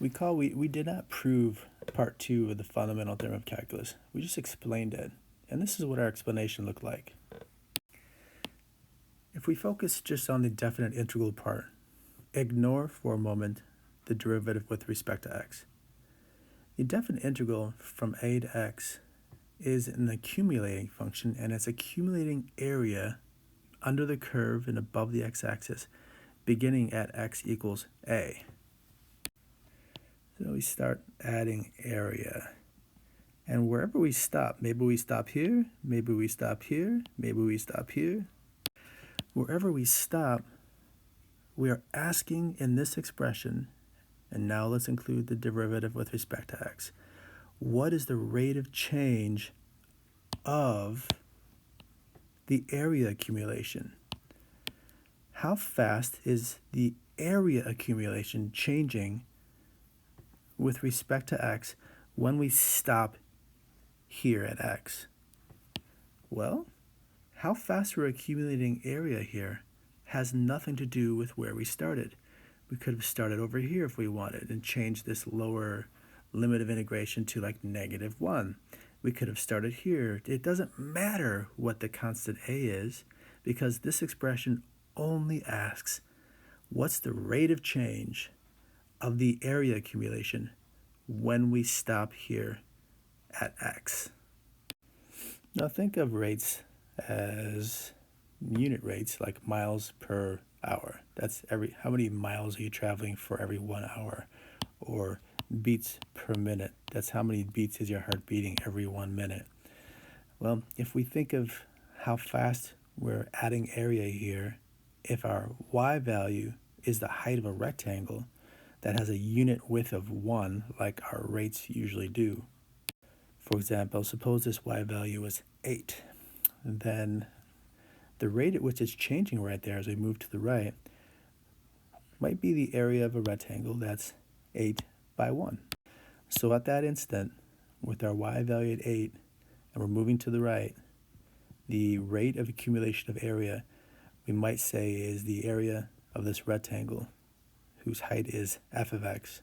We did not prove part 2 of the fundamental theorem of calculus. We just explained it. And this is what our explanation looked like. If we focus just on the definite integral part, ignore for a moment the derivative with respect to x. The definite integral from a to x is an accumulating function, and it's accumulating area under the curve and above the x-axis, beginning at x equals a. So we start adding area. And wherever we stop, maybe we stop here, maybe we stop here, maybe we stop here. Wherever we stop, we are asking in this expression, and now let's include the derivative with respect to x, what is the rate of change of the area accumulation? How fast is the area accumulation changing with respect to x when we stop here at x? Well, how fast we're accumulating area here has nothing to do with where we started. We could have started over here if we wanted and changed this lower limit of integration to like -1. We could have started here. It doesn't matter what the constant a is, because this expression only asks what's the rate of change of the area accumulation when we stop here at x. Now think of rates as unit rates, like miles per hour. That's how many miles are you traveling for every 1 hour? Or beats per minute. That's how many beats is your heart beating every 1 minute. Well, if we think of how fast we're adding area here, if our y value is the height of a rectangle that has a unit width of 1, like our rates usually do. For example, suppose this y value is 8. Then the rate at which it's changing right there as we move to the right might be the area of a rectangle that's 8 by 1. So at that instant, with our y value at 8, and we're moving to the right, the rate of accumulation of area we might say is the area of this rectangle whose height is f of x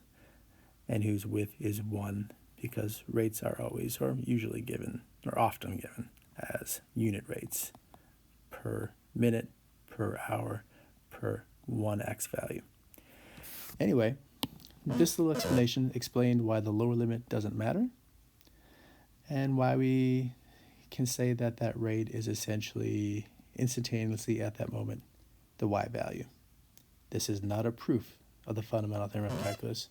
and whose width is 1, because rates are always or usually given or often given as unit rates per minute, per hour, per 1x value. Anyway, this little explanation explained why the lower limit doesn't matter and why we can say that that rate is essentially instantaneously at that moment the y value. This is not a proof of the fundamental theorem of calculus.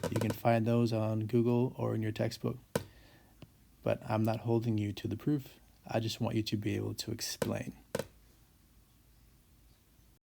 You can find those on Google or in your textbook, but I'm not holding you to the proof. I just want you to be able to explain.